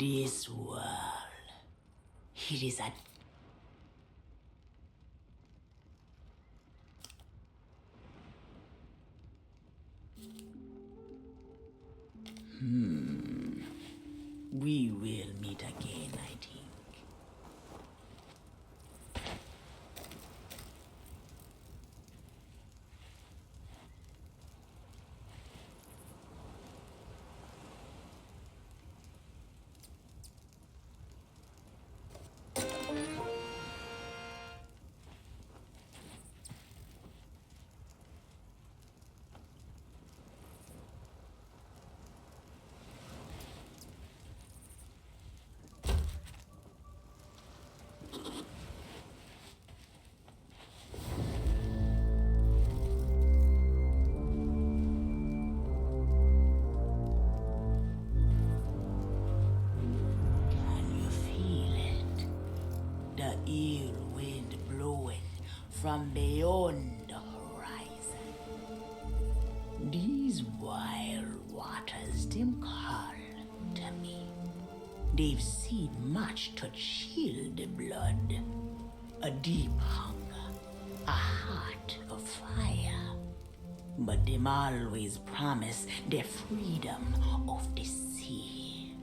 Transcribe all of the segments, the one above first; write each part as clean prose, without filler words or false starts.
This world, it is a we will meet again, I think. Can you feel it? The ill wind blowing from beyond the horizon. These wild waters, them call to me. They've seen much to chill the blood. A deep hunger, a heart of fire. But them always promise the freedom of the sea.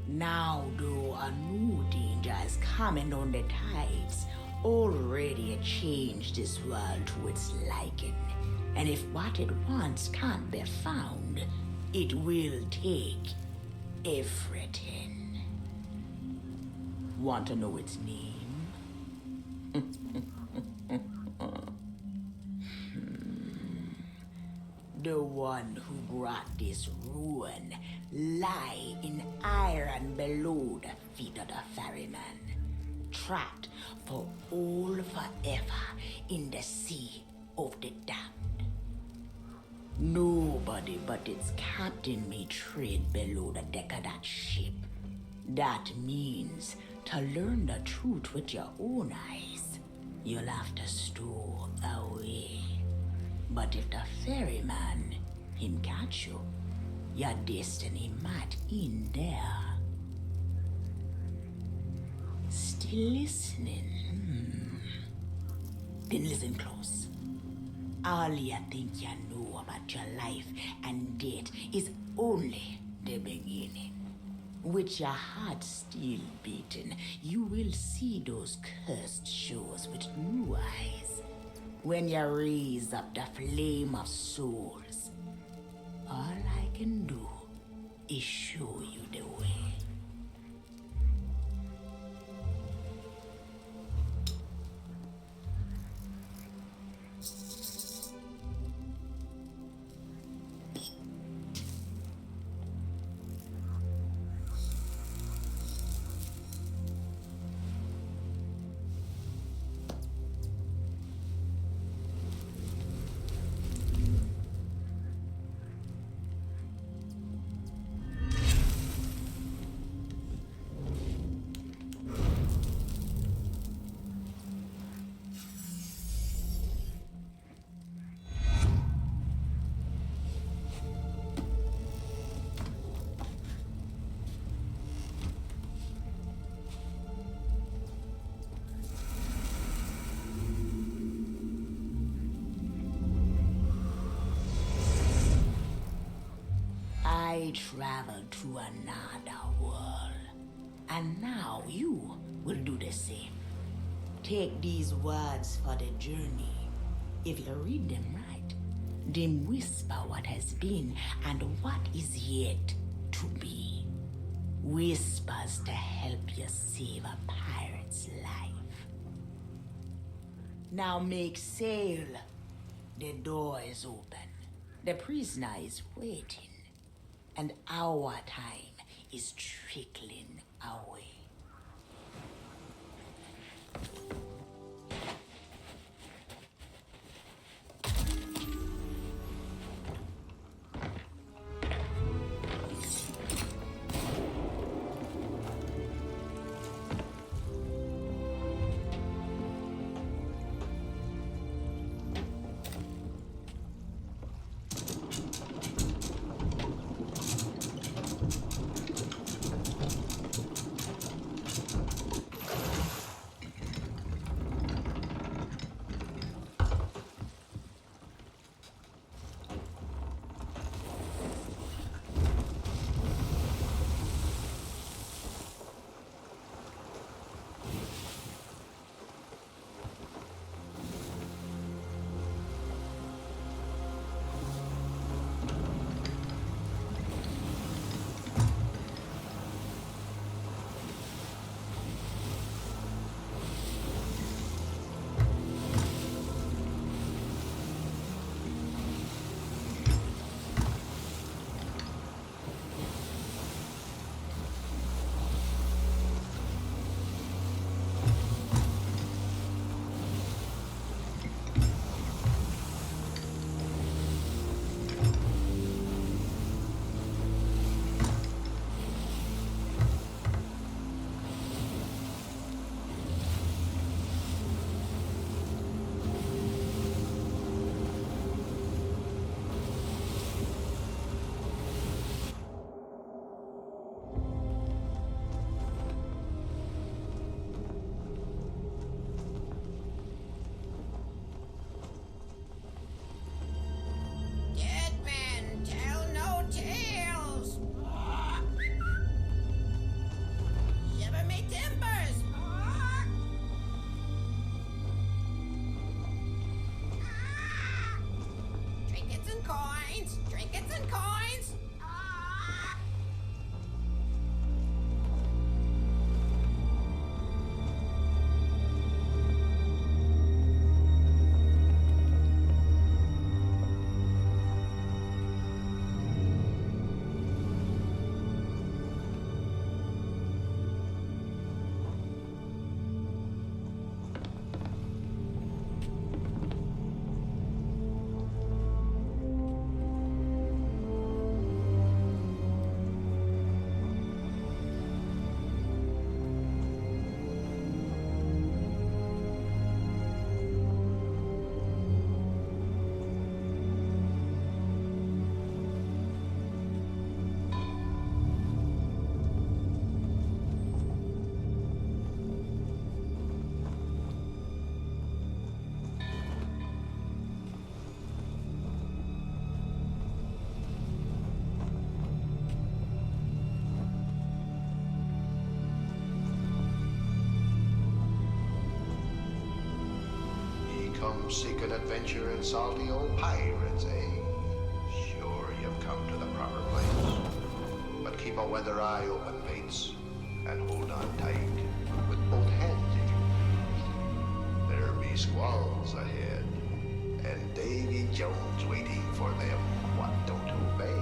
Now, though, a new danger is coming on the tides, already changed this world to its liking. And if what it wants can't be found, it will take everything. Want to know its name? The one who brought this ruin lie in iron below the feet of the ferryman, trapped for all forever in the sea of the damned. Nobody but its captain may tread below the deck of that ship. That means to learn the truth with your own eyes, you'll have to stow away. But if the ferryman, him catch you, your destiny might end there. Still listening? Then listen close. All you think you know about your life and death is only the beginning. With your heart still beating, you will see those cursed shores with new eyes. When you raise up the flame of souls, all I can do is show you the way. I traveled to another world, and now you will do the same. Take these words for the journey. If you read them right, they whisper what has been and what is yet to be. Whispers to help you save a pirate's life. Now make sail. The door is open. The prisoner is waiting. And our time is trickling away. Come seeking adventure in salty old pirates, eh? Sure, you've come to the proper place. But keep a weather eye open, mates, and hold on tight with both hands if you please. There be squalls ahead, and Davy Jones waiting for them what don't obey.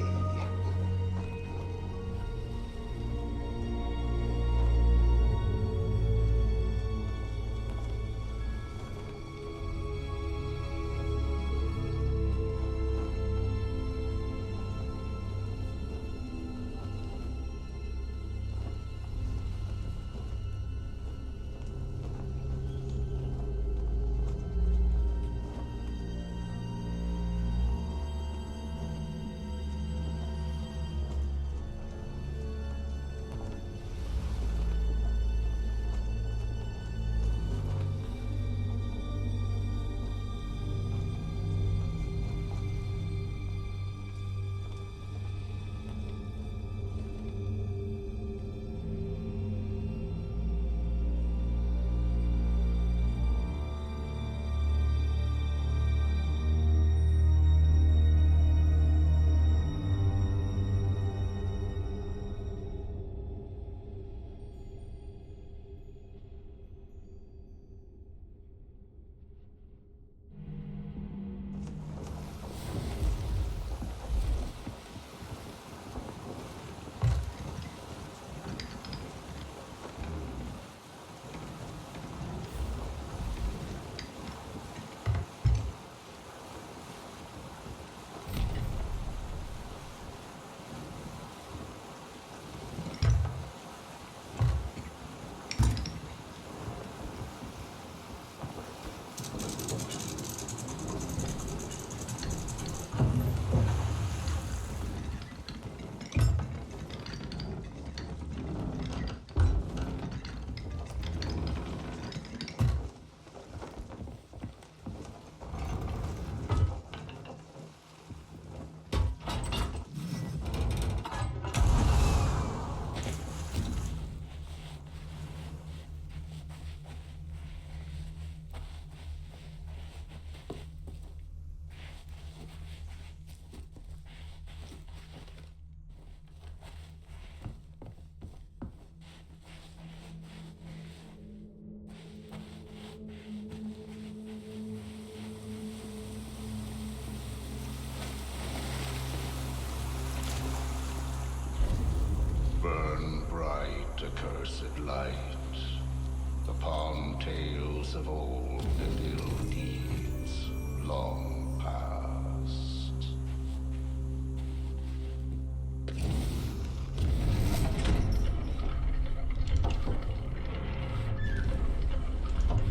Burn bright, accursed light, upon tales of old and ill deeds long past.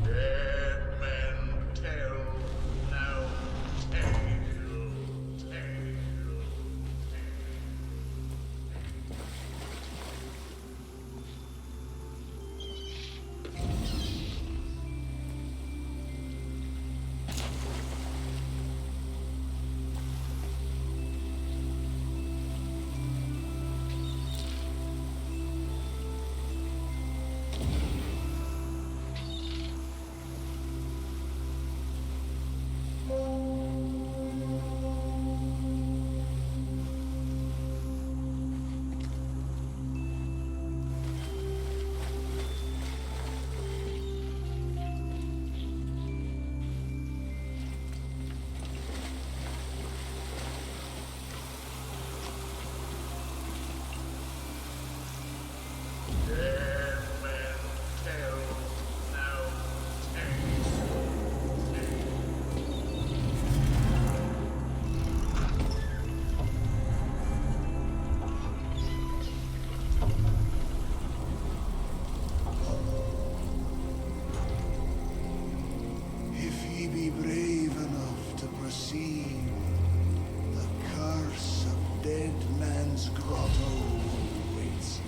Dead men tell no tale. Dead Man's Grotto waits you.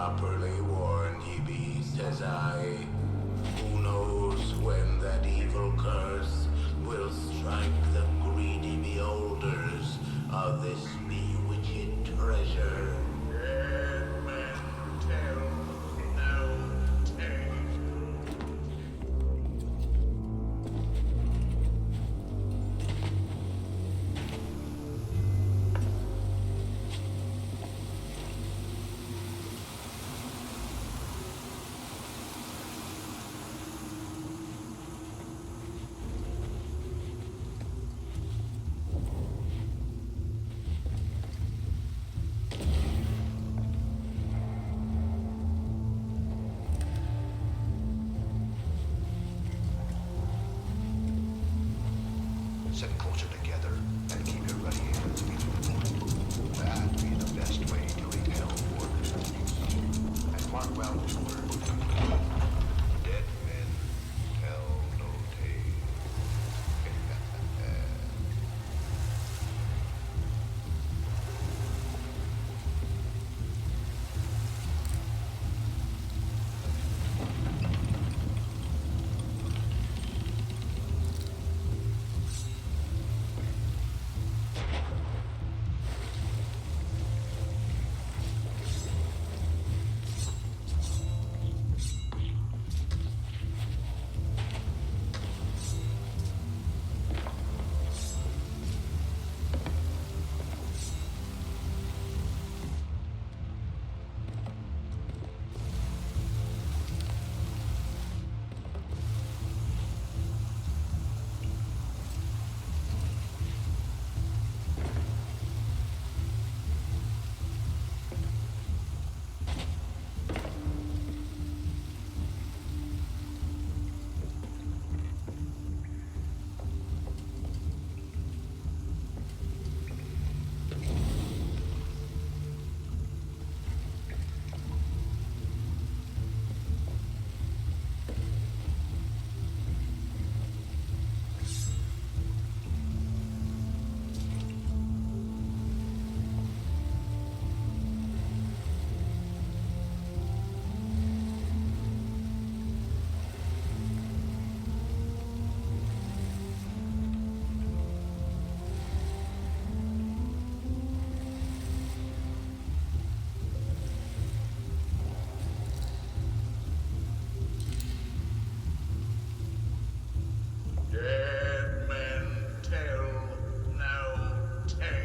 properly warned ye be, says I. Who knows when that evil curse will strike the greedy beholders of this bewitched treasure? Dead men tell no tale. Sit closer together and keep your ready hands equal. That be the best way to repel orders. And mark well this word. Dead men tell no tale. Dead men tell no tale.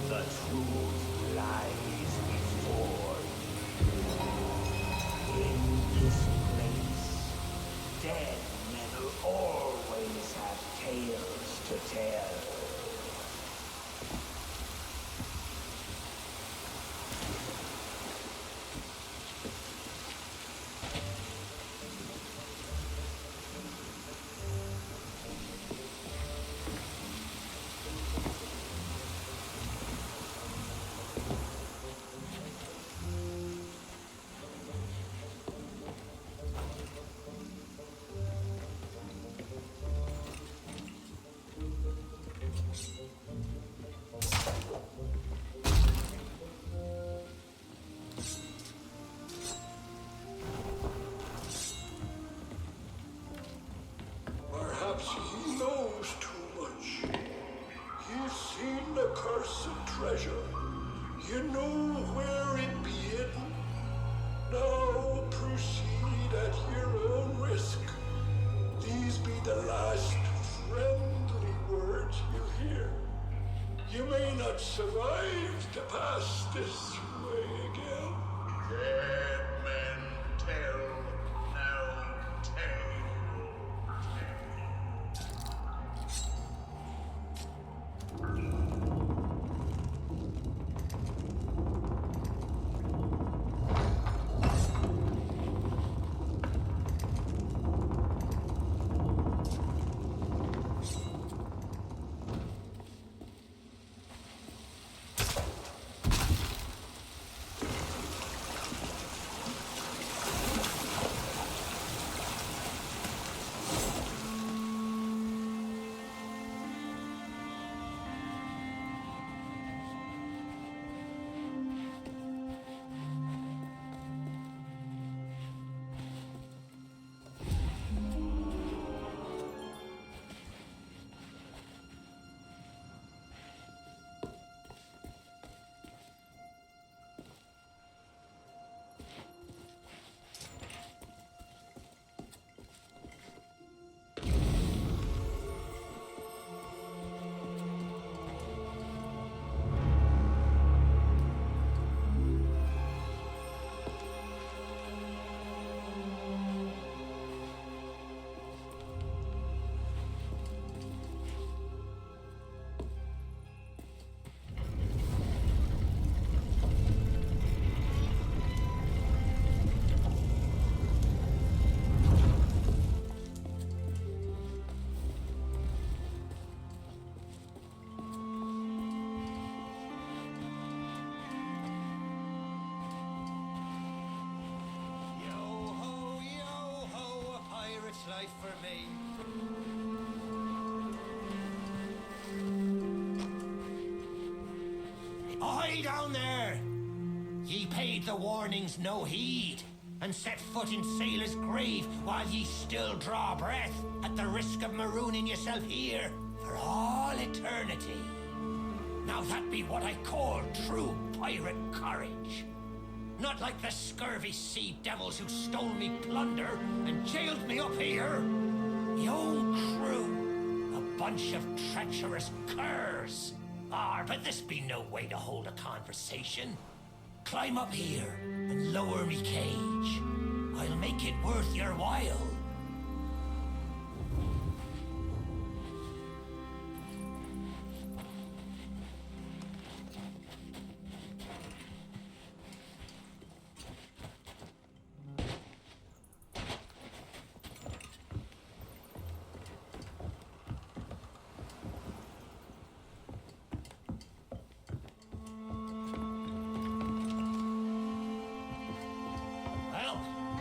The truth lies before you. In this place, dead men will always have tales to tell. Perhaps he knows too much. He's seen the cursed treasure. You know where it be hidden. Now proceed at your own risk. These be the last friendly words you hear. You may not survive to pass this way again. Dead men tell no tale. That's life for me. Ahoy down there! Ye paid the warnings no heed, and set foot in sailor's grave while ye still draw breath, at the risk of marooning yourself here for all eternity. Now that be what I call true pirate courage. Not like the scurvy sea devils who stole me plunder and jailed me up here. Me own crew, a bunch of treacherous curs. But this be no way to hold a conversation. Climb up here and lower me cage. I'll make it worth your while.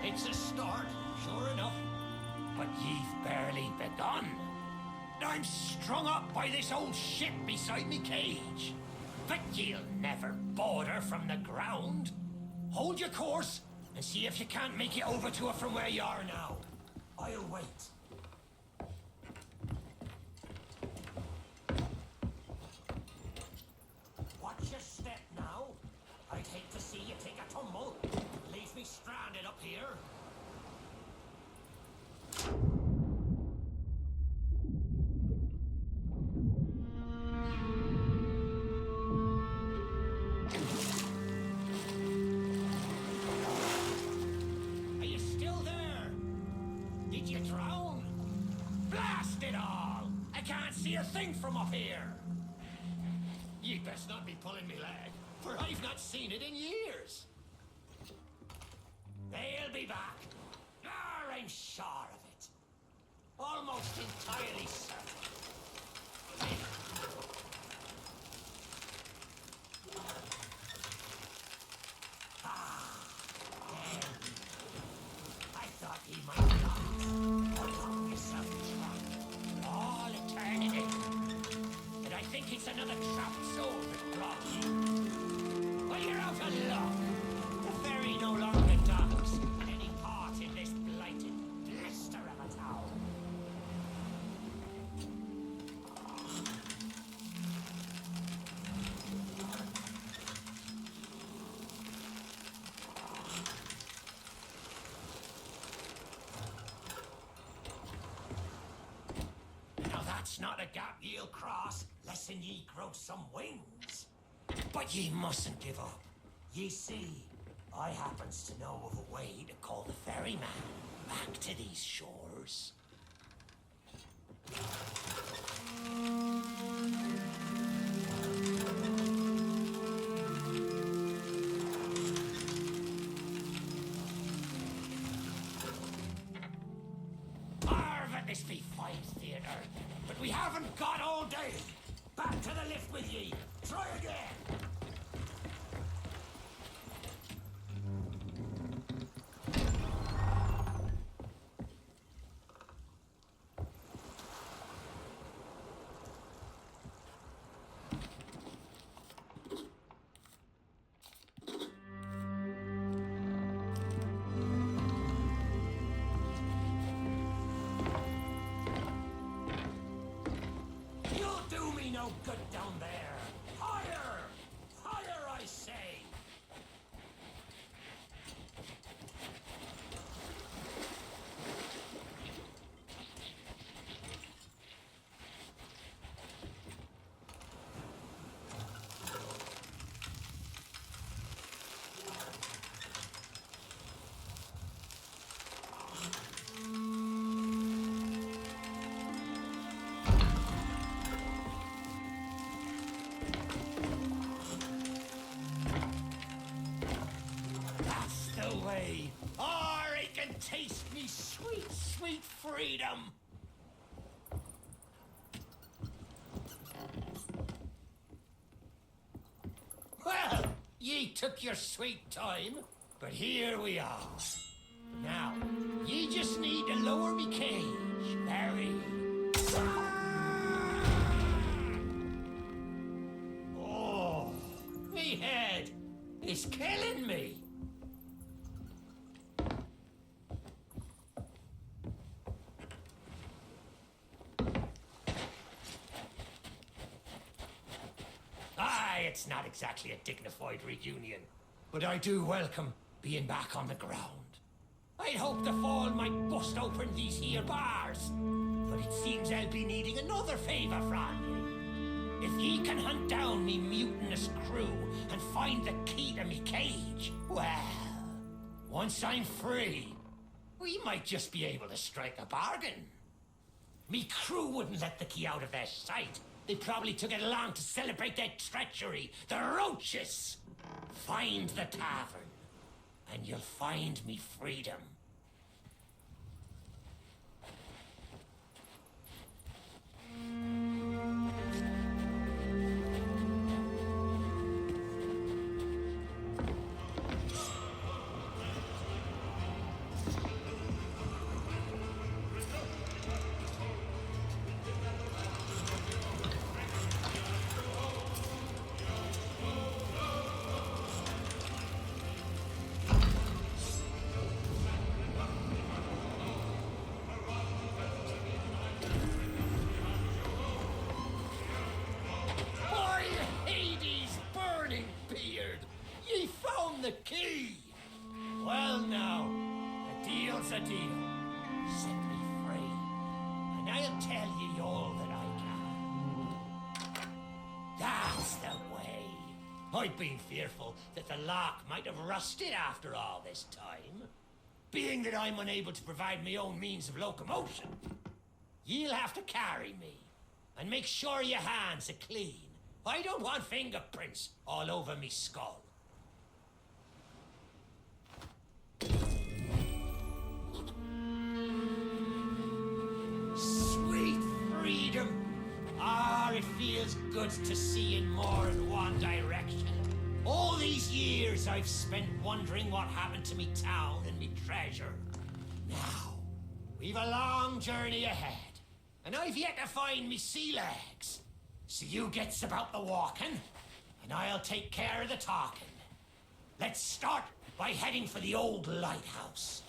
It's a start, sure enough. But ye've barely begun. I'm strung up by this old ship beside me cage. But ye'll never border from the ground. Hold your course and see if you can't make it over to her from where you are now. I'll wait. Watch your step now. I'd hate to see you take a tumble. Leave me stranded up here. Are you still there? Did you drown? Blast it all! I can't see a thing from up here. Ye best not be pulling me leg, for I've not seen it in years. They'll be back. I'm sure of it. Almost entirely certain. I thought he might not. Along yourself drunk for all eternity. And I think it's another trapped soul that brought you. Well, you're out of luck. The ferry no longer docks at any part in this blighted blister of a town. Now that's not a gap ye'll cross, less'n ye grow some wings. But ye mustn't give up. Ye see, I happens to know of a way to call the ferryman back to these shores. Marvin, this be fine theatre, but we haven't got all day. Back to the lift with ye. Try again. No good down there. Higher! Higher, I say! Way. I can taste me sweet, sweet freedom. Well, ye took your sweet time, but here we are. Now, ye just need to lower me cage. Very. Oh, me head is killing me. Aye, it's not exactly a dignified reunion, but I do welcome being back on the ground. I'd hoped the fall might bust open these here bars, but it seems I'll be needing another favour from ye. If ye can hunt down me mutinous crew and find the key to me cage, well, once I'm free, we might just be able to strike a bargain. Me crew wouldn't let the key out of their sight. They probably took it along to celebrate their treachery. The roaches! Find the tavern, and you'll find me freedom. The key! Well now, a deal's a deal. Set me free, and I'll tell ye all that I can. That's the way. I've been fearful that the lock might have rusted after all this time. Being that I'm unable to provide my own means of locomotion, ye'll have to carry me, and make sure your hands are clean. I don't want fingerprints all over me skull. Sweet freedom! Ah, it feels good to see in more than one direction. All these years I've spent wondering what happened to me town and me treasure. Now, we've a long journey ahead, and I've yet to find me sea legs. So you gets about the walking, and I'll take care of the talking. Let's start by heading for the old lighthouse.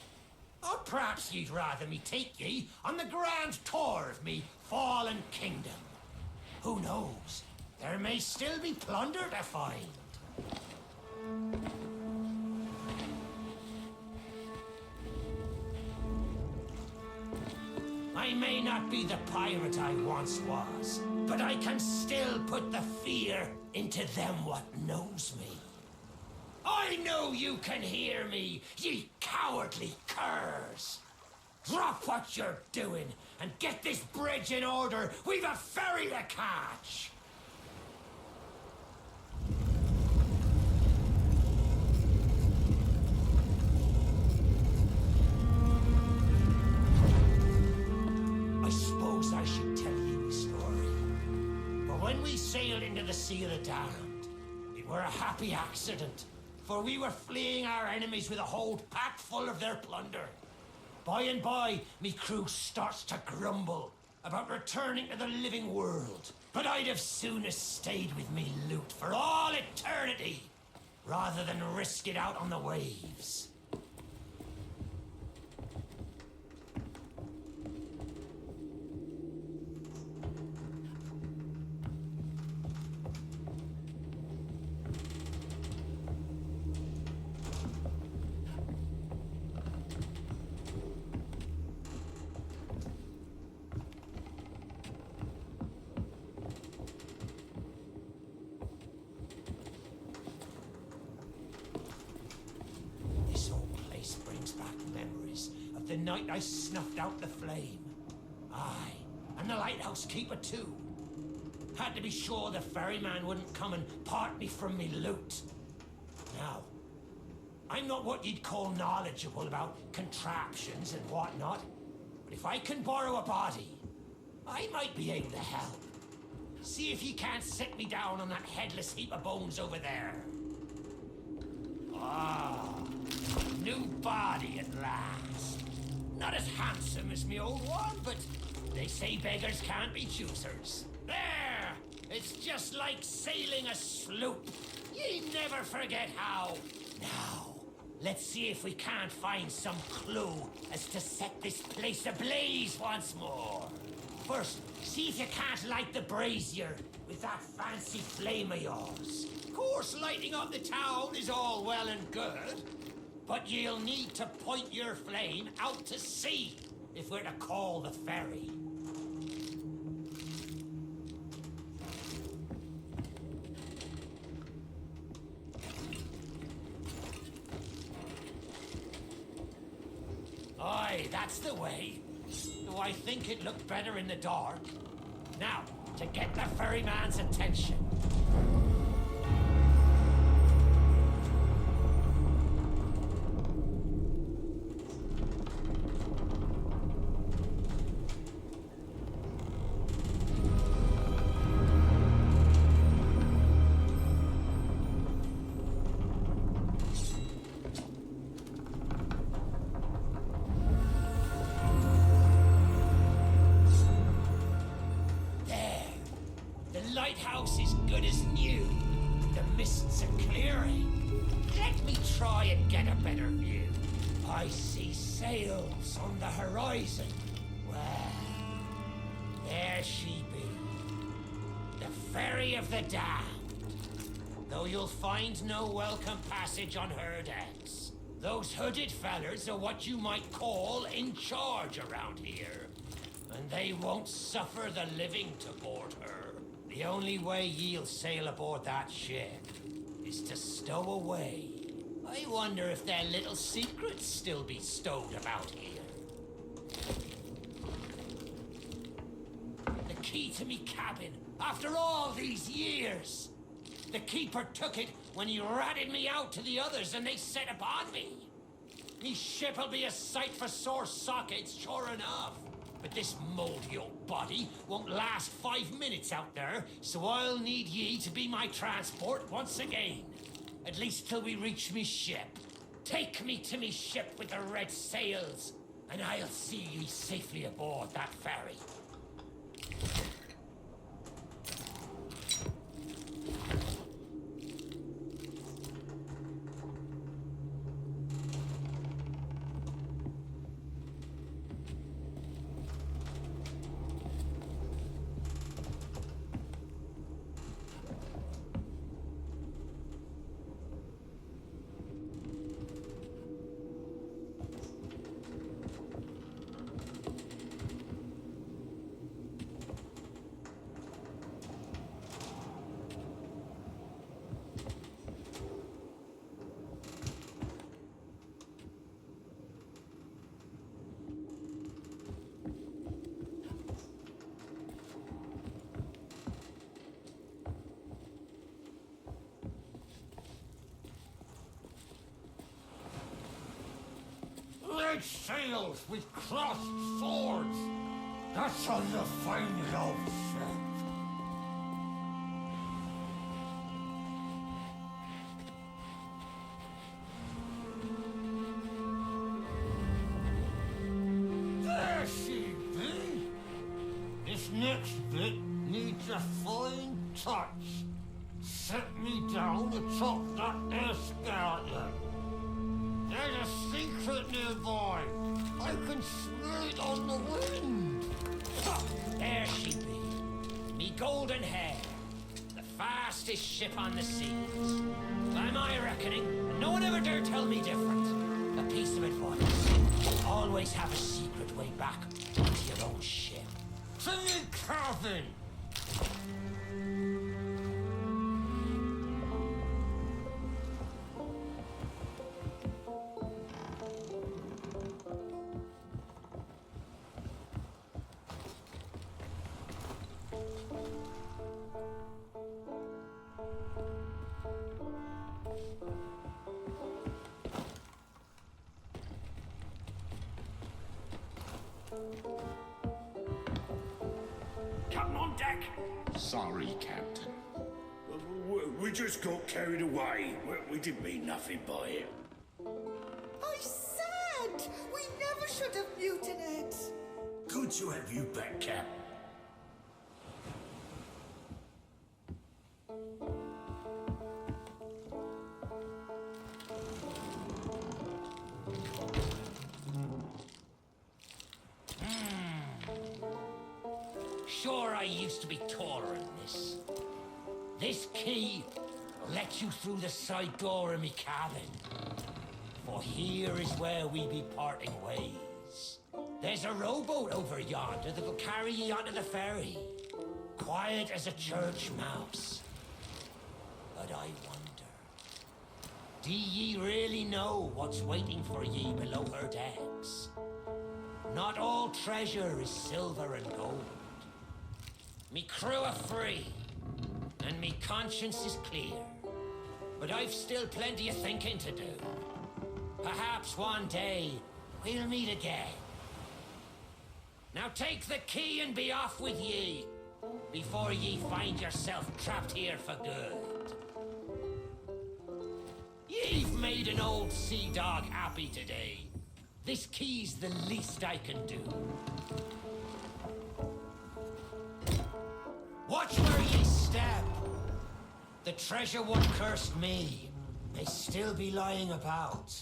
Or perhaps you'd rather me take ye on the grand tour of me fallen kingdom. Who knows? There may still be plunder to find. I may not be the pirate I once was, but I can still put the fear into them what knows me. I know you can hear me, ye cowardly curs! Drop what you're doing and get this bridge in order. We've a ferry to catch! I suppose I should tell you a story. But when we sailed into the Sea of the Damned, it were a happy accident. For we were fleeing our enemies with a hold packed full of their plunder. By and by, me crew starts to grumble about returning to the living world. But I'd have sooner stayed with me loot for all eternity, rather than risk it out on the waves. The night I snuffed out the flame. Aye, and the lighthouse keeper too. Had to be sure the ferryman wouldn't come and part me from me loot. Now, I'm not what you'd call knowledgeable about contraptions and whatnot, but if I can borrow a body, I might be able to help. See if you can't set me down on that headless heap of bones over there. Ah, new body at last. Not as handsome as me old one, but they say beggars can't be choosers. There! It's just like sailing a sloop. Ye never forget how. Now, let's see if we can't find some clue as to set this place ablaze once more. First, see if you can't light the brazier with that fancy flame of yours. Of course, lighting up the town is all well and good, but you'll need to point your flame out to sea if we're to call the ferry. Aye, that's the way. Though I think it looked better in the dark. Now, to get the ferryman's attention. Lighthouse is good as new. The mists are clearing. Let me try and get a better view. I see sails on the horizon. Well, there she be. The ferry of the damned. Though you'll find no welcome passage on her decks. Those hooded fellers are what you might call in charge around here. And they won't suffer the living to board her. The only way ye'll sail aboard that ship is to stow away. I wonder if their little secrets still be stowed about here. The key to me cabin, after all these years. The keeper took it when he ratted me out to the others and they set upon me. Me ship'll be a sight for sore sockets, sure enough. But this moldy old body won't last 5 minutes out there, so I'll need ye to be my transport once again. At least till we reach me ship. Take me to me ship with the red sails, and I'll see ye safely aboard that ferry. Red sails with crossed swords. That's on the fine love ship. There she be. This next bit needs a fine touch. Set me down atop that there skeleton. There's a secret nearby. I can smell it on the wind. There she be. Me golden hair. The fastest ship on the seas. By my reckoning, no one ever dare tell me different. A piece of advice. Always have a secret way back to your own ship. To me cabin. Captain on deck! Sorry, Captain. We just got carried away. We didn't mean nothing by it. I should have mutinied. Good to have you back, Cap. Sure, I used to be taller than this. This key lets you through the side door of me cabin. For here is where we be parting ways. There's a rowboat over yonder that'll carry ye onto the ferry. Quiet as a church mouse. But I wonder, do ye really know what's waiting for ye below her decks? Not all treasure is silver and gold. Me crew are free, and me conscience is clear. But I've still plenty of thinking to do. Perhaps one day we'll meet again. Now take the key and be off with ye, before ye find yourself trapped here for good. Ye've made an old sea dog happy today. This key's the least I can do. Watch where ye step. The treasure what cursed me may still be lying about.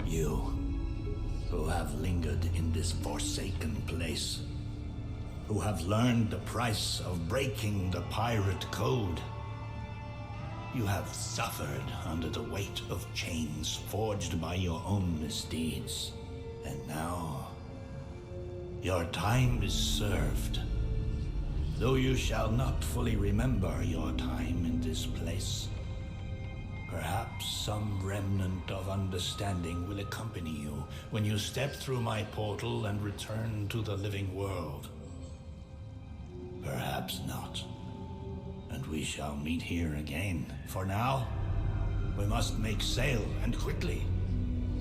You, who have lingered in this forsaken place, who have learned the price of breaking the pirate code. You have suffered under the weight of chains forged by your own misdeeds. And now, your time is served. Though you shall not fully remember your time in this place, perhaps some remnant of understanding will accompany you when you step through my portal and return to the living world. Perhaps not. And we shall meet here again. For now, we must make sail, and quickly.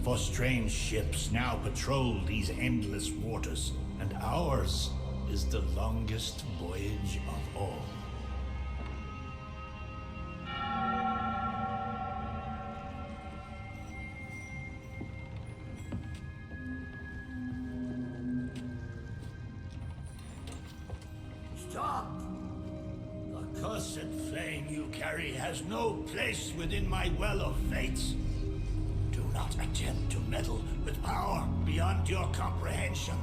For strange ships now patrol these endless waters, and ours is the longest voyage of all. Stop! The cursed flame you carry has no place within my well of fates. Do not attempt to meddle with power beyond your comprehension.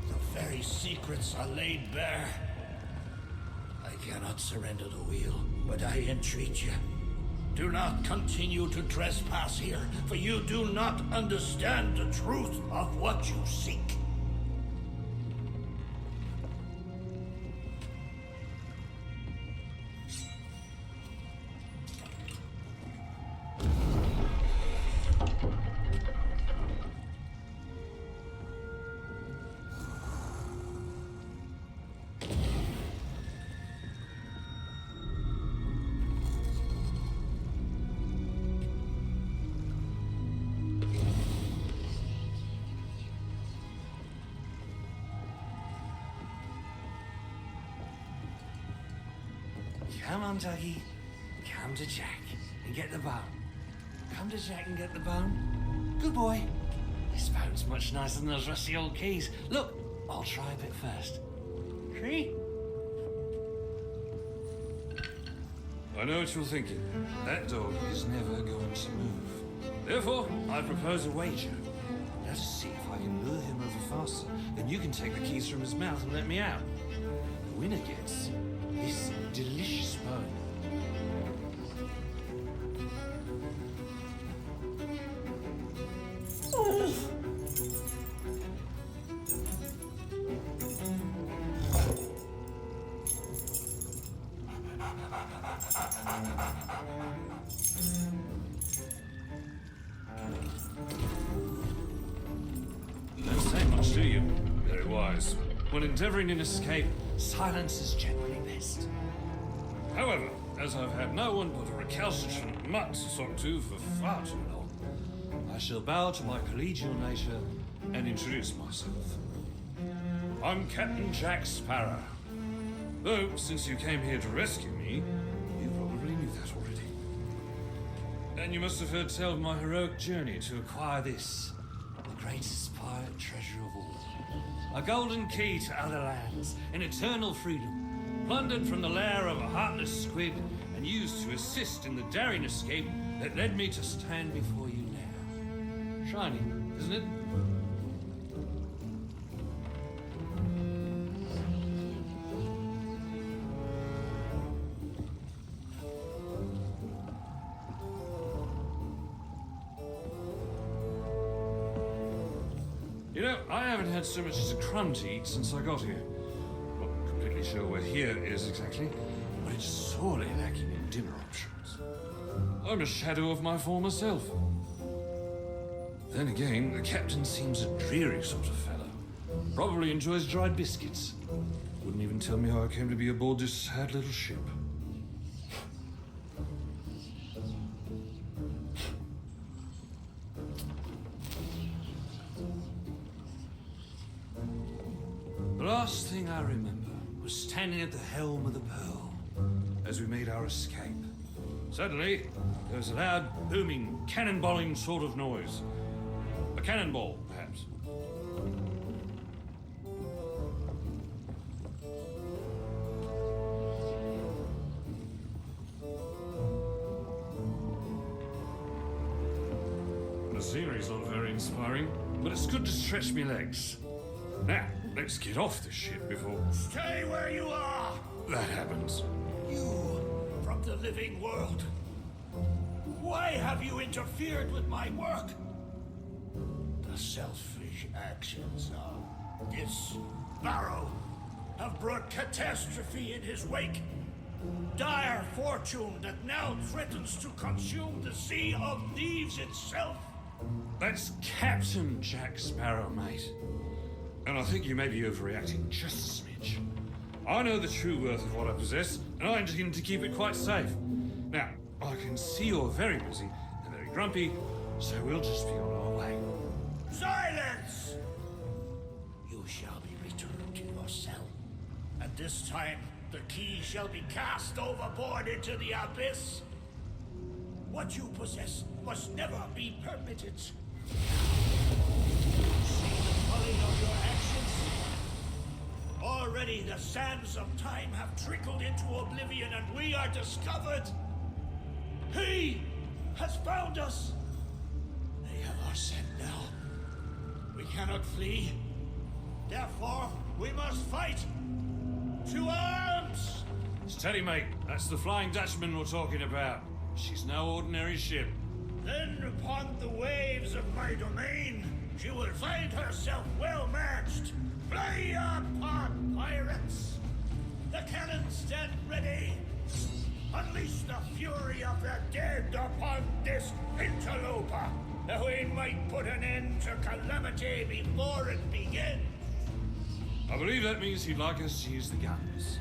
The very secrets are laid bare. I cannot surrender the wheel, but I entreat you. Do not continue to trespass here, for you do not understand the truth of what you seek. Come on, Dougie. Come to Jack and get the bone. Come to Jack and get the bone. Good boy. This bone's much nicer than those rusty old keys. Look, I'll try a bit first. See? I know what you're thinking. That dog is never going to move. Therefore, I propose a wager. Let us see if I can lure him over faster. Then you can take the keys from his mouth and let me out. The winner gets this delicious bone. Don't say much, do you? Very wise. When endeavoring an escape, silence is generally best. However, as I've had no one but a recalcitrant mutt to talk to for far too long, I shall bow to my collegial nature and introduce myself. I'm Captain Jack Sparrow. Though, since you came here to rescue me, you probably knew that already. And you must have heard tell of my heroic journey to acquire this, the greatest pirate treasure of all. A golden key to other lands, an eternal freedom, plundered from the lair of a heartless squid and used to assist in the daring escape that led me to stand before you now. Shining, isn't it? You know, I haven't had so much as a crumb to eat since I got here. Not completely sure where here is exactly, but it's sorely lacking in dinner options. I'm a shadow of my former self. Then again, the captain seems a dreary sort of fellow. Probably enjoys dried biscuits. Wouldn't even tell me how I came to be aboard this sad little ship. The last thing I remember was standing at the helm of the Pearl as we made our escape. Suddenly, there was a loud, booming, cannonballing sort of noise. A cannonball, perhaps. The scenery's not very inspiring, but it's good to stretch me legs. Now, let's get off this ship before Stay where you are! that happens. You from the living world. Why have you interfered with my work? The selfish actions of this Barrow have brought catastrophe in his wake. Dire fortune that now threatens to consume the Sea of Thieves itself. That's Captain Jack Sparrow, mate. And I think you may be overreacting just a smidge. I know the true worth of what I possess, and I intend to keep it quite safe. Now, I can see you're very busy and very grumpy, so we'll just be on our way. Silence! You shall be returned to your cell. And this time, the key shall be cast overboard into the abyss. What you possess must never be permitted. See the folly of your actions? Already the sands of time have trickled into oblivion and we are discovered. He has found us. They have our scent now. We cannot flee. Therefore, we must fight. To arms! Steady, mate. That's the Flying Dutchman we're talking about. She's no ordinary ship. Then upon the waves of my domain, she will find herself well matched. Play upon, pirates! The cannons stand ready. Unleash the fury of the dead upon this interloper, that we might put an end to calamity before it begins. I believe that means he'd like us to use the guns.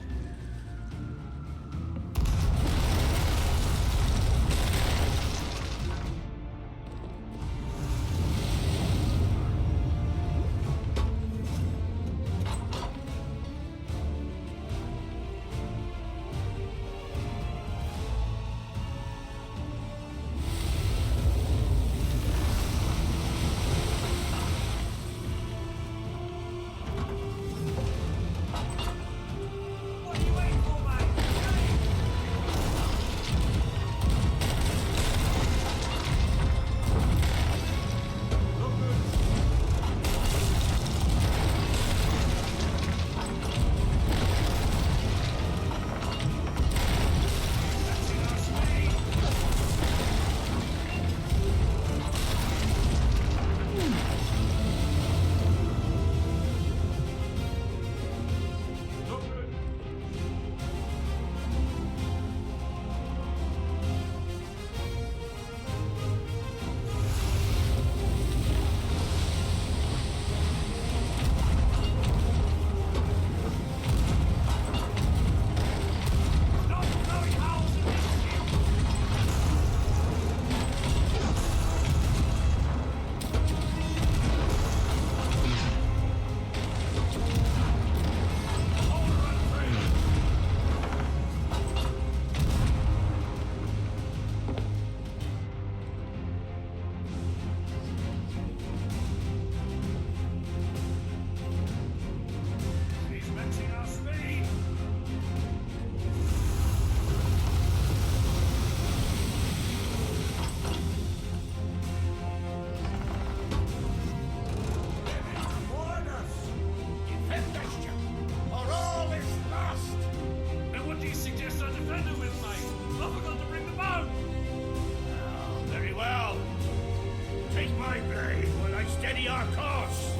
pay your costs.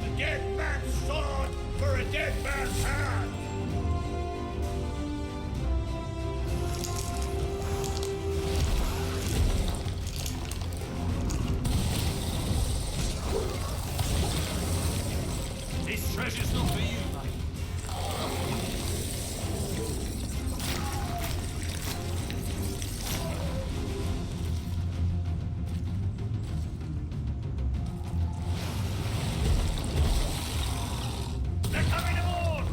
A dead man's sword for a dead man's hand. This treasure's not for you, mate. They're coming aboard!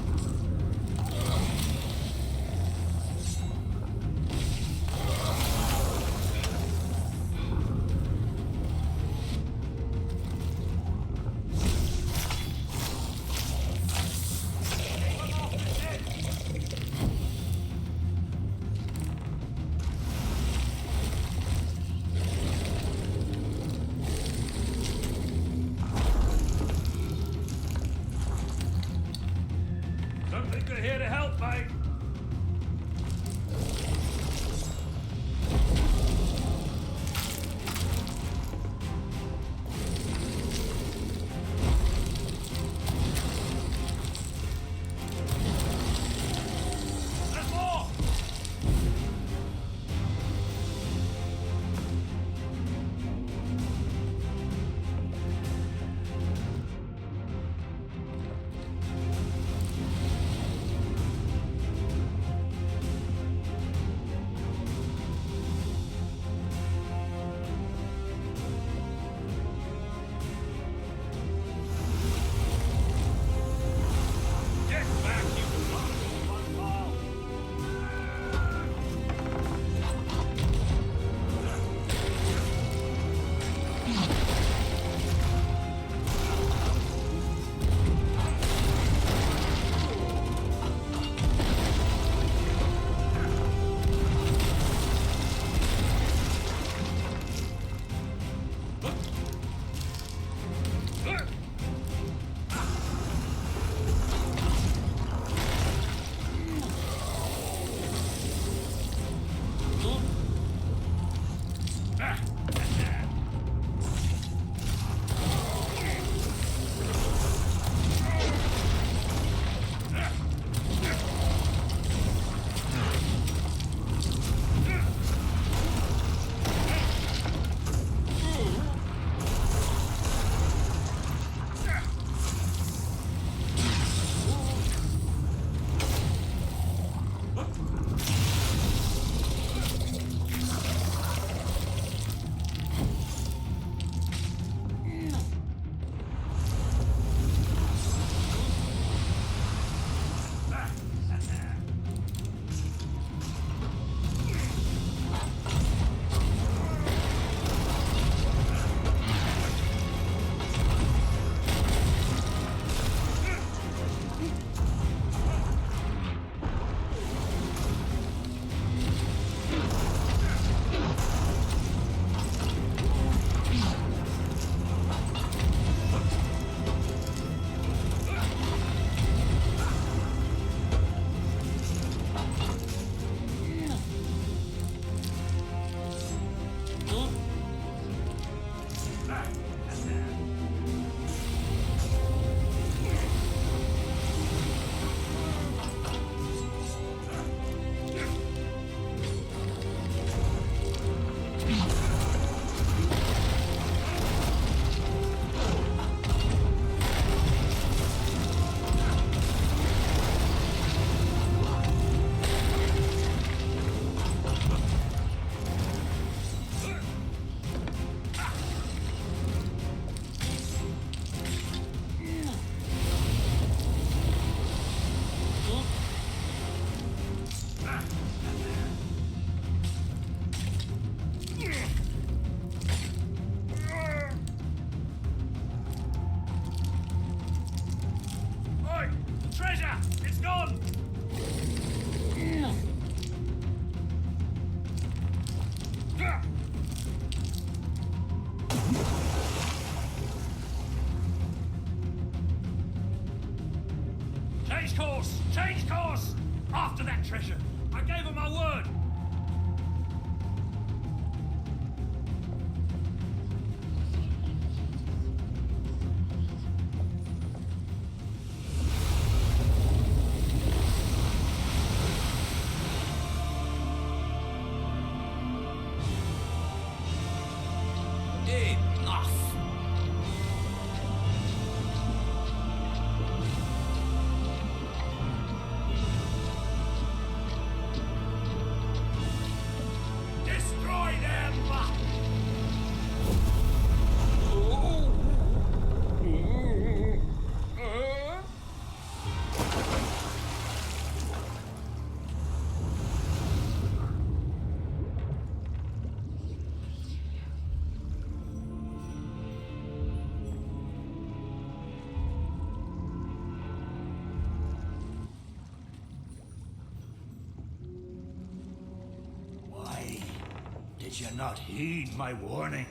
Did you not heed my warning?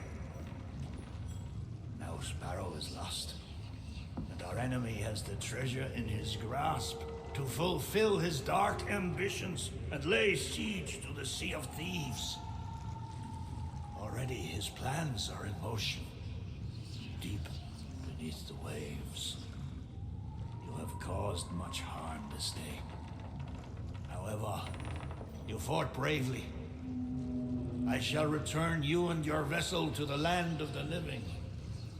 Now Sparrow is lost, and our enemy has the treasure in his grasp to fulfill his dark ambitions and lay siege to the Sea of Thieves. Already his plans are in motion, deep beneath the waves. You have caused much harm this day. However, you fought bravely. I shall return you and your vessel to the land of the living,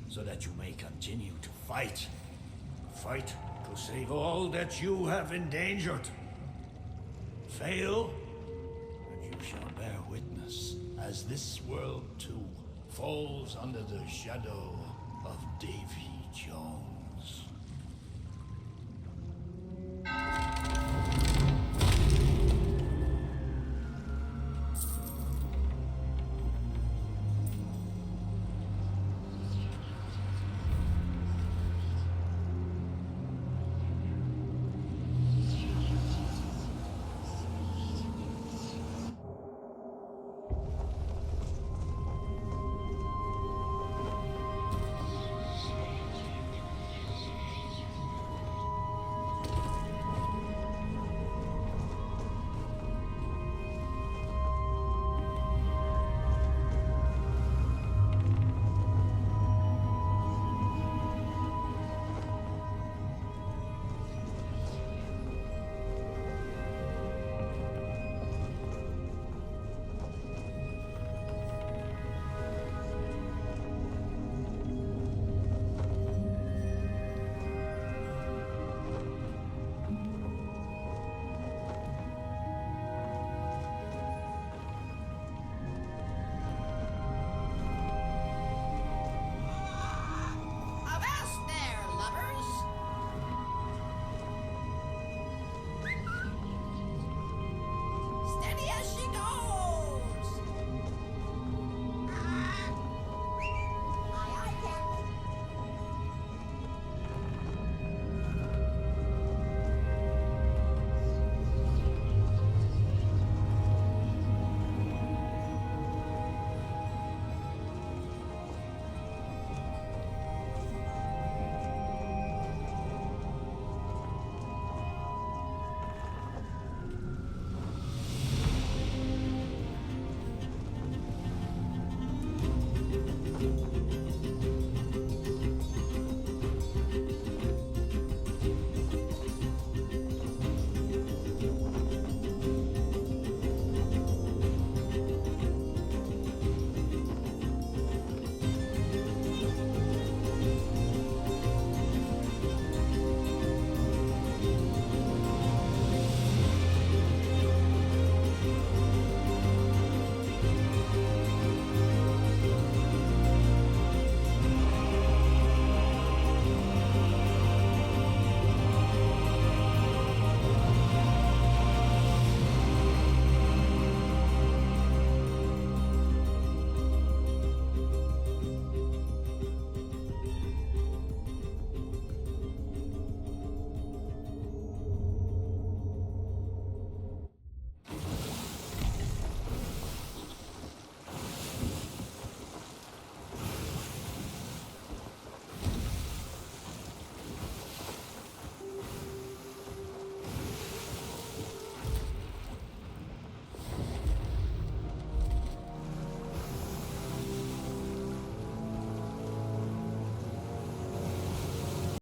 so that you may continue to fight. Fight to save all that you have endangered. Fail, and you shall bear witness as this world too falls under the shadow of Davy Jones.